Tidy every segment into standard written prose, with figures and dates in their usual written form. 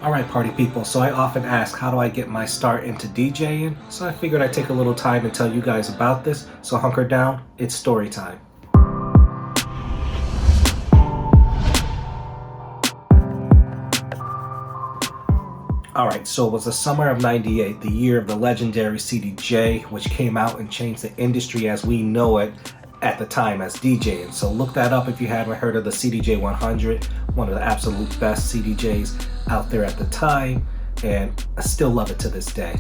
Alright party people, so I often ask how do I get my start into DJing, so I figured I'd take a little time and tell you guys about this, so hunker down, it's story time. Alright, so it was the summer of '98, the year of the legendary CDJ, which came out and changed the industry as we know it at the time as DJing. So look that up if you haven't heard of the CDJ 100, one of the absolute best CDJs out there at the time, and I still love it to this day.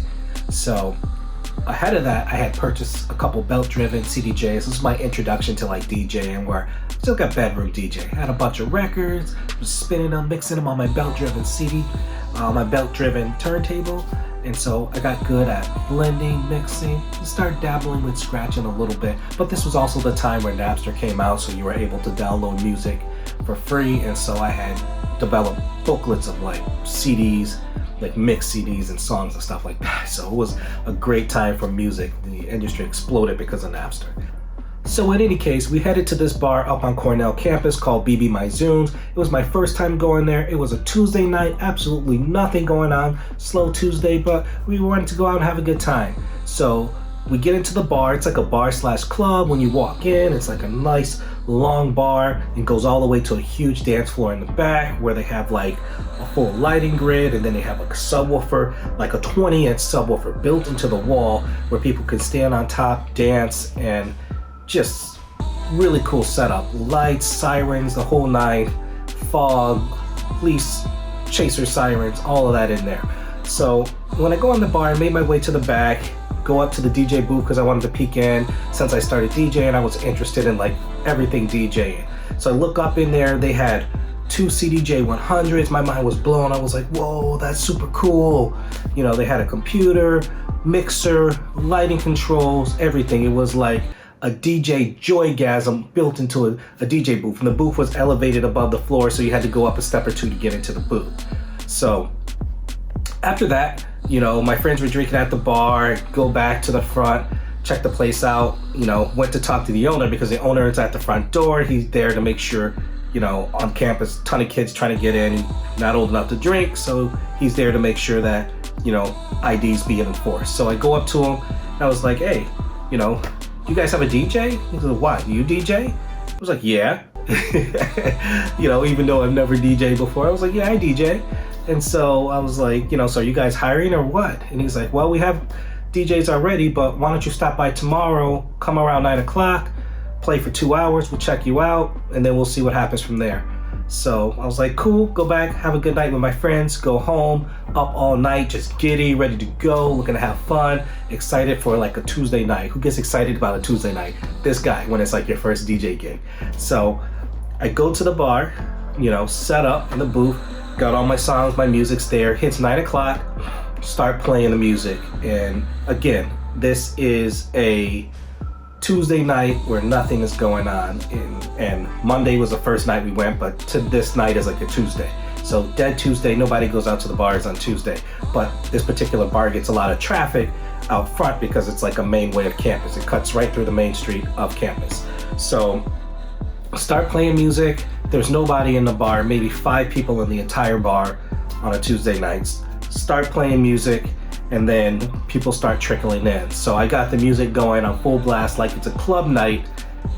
So ahead of that, I had purchased a couple belt-driven CDJs. This was my introduction to like DJing, where I still got bedroom DJ. I had a bunch of records, was spinning them, mixing them on my belt-driven my belt-driven turntable. And so I got good at blending, mixing, and started dabbling with scratching a little bit. But this was also the time where Napster came out, so you were able to download music for free. And so I had developed booklets of like CDs, like mixed CDs and songs and stuff like that. So it was a great time for music. The industry exploded because of Napster. So in any case, we headed to this bar up on Cornell campus called BB My Zunes. It was my first time going there. It was a Tuesday night, absolutely nothing going on, slow Tuesday, but we wanted to go out and have a good time. So we get into the bar. It's like a bar/club. When you walk in, it's like a nice long bar and goes all the way to a huge dance floor in the back where they have like a full lighting grid, and then they have a subwoofer, like a 20-inch subwoofer built into the wall where people can stand on top, dance, and just really cool setup. Lights, sirens, the whole nine, fog, police chaser sirens, all of that in there. So when I go in the bar, I made my way to the back, go up to the DJ booth because I wanted to peek in. Since I started DJing, I was interested in like everything DJing. So I look up in there, they had two CDJ 100s. My mind was blown. I was like, whoa, that's super cool. You know, they had a computer, mixer, lighting controls, everything. It was like a DJ joygasm built into a DJ booth, and the booth was elevated above the floor, so you had to go up a step or two to get into the booth. So after that, you know, my friends were drinking at the bar, go back to the front, check the place out, you know, went to talk to the owner because the owner is at the front door. He's there to make sure, you know, on campus, ton of kids trying to get in, not old enough to drink, so he's there to make sure that, you know, IDs being enforced. So I go up to him and I was like, hey, you know, you guys have a DJ? He said, what, you DJ? I was like, yeah. You know, even though I've never DJed before, I was like, yeah, I DJ. And so I was like, you know, so are you guys hiring or what? And he's like, well, we have DJs already, but why don't you stop by tomorrow, come around 9 o'clock, play for 2 hours, we'll check you out, and then we'll see what happens from there. So I was like, cool, go back, have a good night with my friends, go home, up all night, just giddy, ready to go, looking to have fun, excited for like a Tuesday night. Who gets excited about a Tuesday night? This guy, when it's like your first DJ gig. So I go to the bar, you know, set up in the booth, got all my songs, my music's there, hits 9 o'clock, start playing the music. And again, this is a Tuesday night where nothing is going on, and Monday was the first night we went, but to this night is like a Tuesday. So dead Tuesday, nobody goes out to the bars on Tuesday, but this particular bar gets a lot of traffic out front because it's like a main way of campus. It cuts right through the main street of campus. So start playing music. There's nobody in the bar, maybe 5 people in the entire bar on a Tuesday night. Start playing music, and then people start trickling in. So I got the music going on full blast like it's a club night,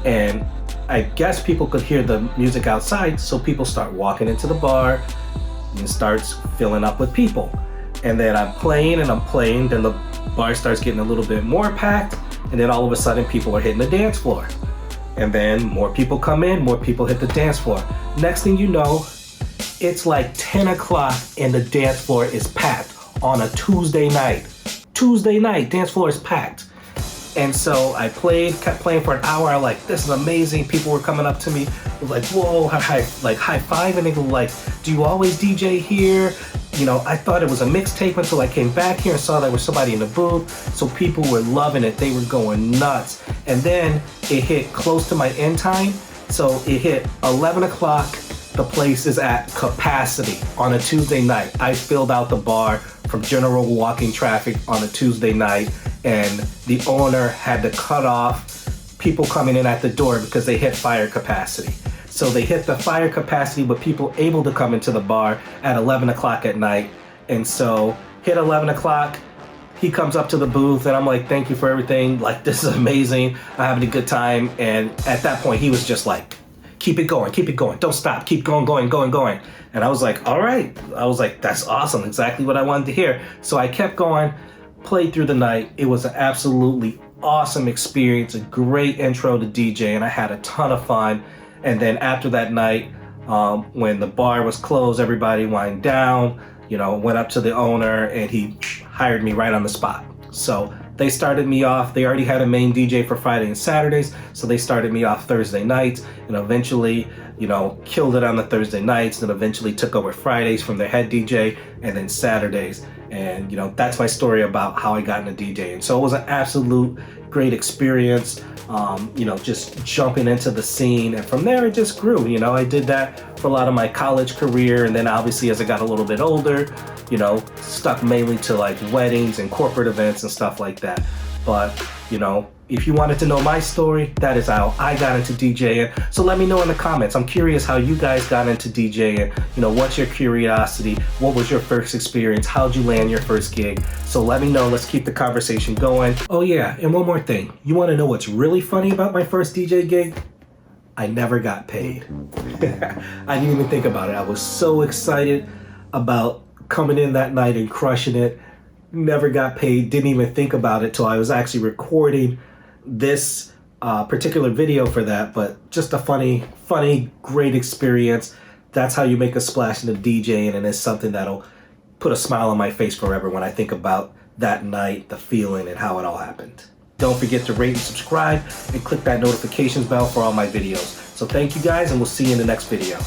and I guess people could hear the music outside, so people start walking into the bar and it starts filling up with people. And then I'm playing, then the bar starts getting a little bit more packed, and then all of a sudden people are hitting the dance floor. And then more people come in, more people hit the dance floor. Next thing you know, it's like 10 o'clock and the dance floor is packed. On a Tuesday night. Tuesday night, dance floor is packed. And so I kept playing for an hour. I'm like, this is amazing. People were coming up to me, like, whoa, high five, and they go like, do you always DJ here? You know, I thought it was a mixtape until I came back here and saw there was somebody in the booth. So people were loving it. They were going nuts. And then it hit close to my end time. So it hit 11 o'clock. The place is at capacity on a Tuesday night. I filled out the bar from general walking traffic on a Tuesday night, and the owner had to cut off people coming in at the door because they hit fire capacity. So they hit the fire capacity with people able to come into the bar at 11 o'clock at night. And so hit 11 o'clock, he comes up to the booth and I'm like, thank you for everything. Like, this is amazing. I'm having a good time. And at that point, he was just like, keep it going, don't stop, keep going. And I was like, all right. I was like, that's awesome, exactly what I wanted to hear. So I kept going, played through the night. It was an absolutely awesome experience, a great intro to DJ, and I had a ton of fun. And then after that night, when the bar was closed, everybody wind down, went up to the owner and he hired me right on the spot. So they started me off, they already had a main DJ for Friday and Saturdays, so they started me off Thursday nights and eventually, killed it on the Thursday nights, and eventually took over Fridays from their head DJ and then Saturdays. And, that's my story about how I got into DJing. So it was an absolute great experience, just jumping into the scene. And from there, it just grew. I did that for a lot of my college career. And then obviously as I got a little bit older, stuck mainly to like weddings and corporate events and stuff like that. But, if you wanted to know my story, that is how I got into DJing. So let me know in the comments. I'm curious how you guys got into DJing. What's your curiosity? What was your first experience? How'd you land your first gig? So let me know. Let's keep the conversation going. Oh yeah, and one more thing. You want to know what's really funny about my first DJ gig? I never got paid. I didn't even think about it. I was so excited about coming in that night and crushing it. Never got paid. Didn't even think about it till I was actually recording this particular video for that. But just a funny, great experience. That's how you make a splash into DJing, and it's something that'll put a smile on my face forever when I think about that night, the feeling, and how it all happened. Don't forget to rate and subscribe and click that notifications bell for all my videos. So thank you guys, and we'll see you in the next video.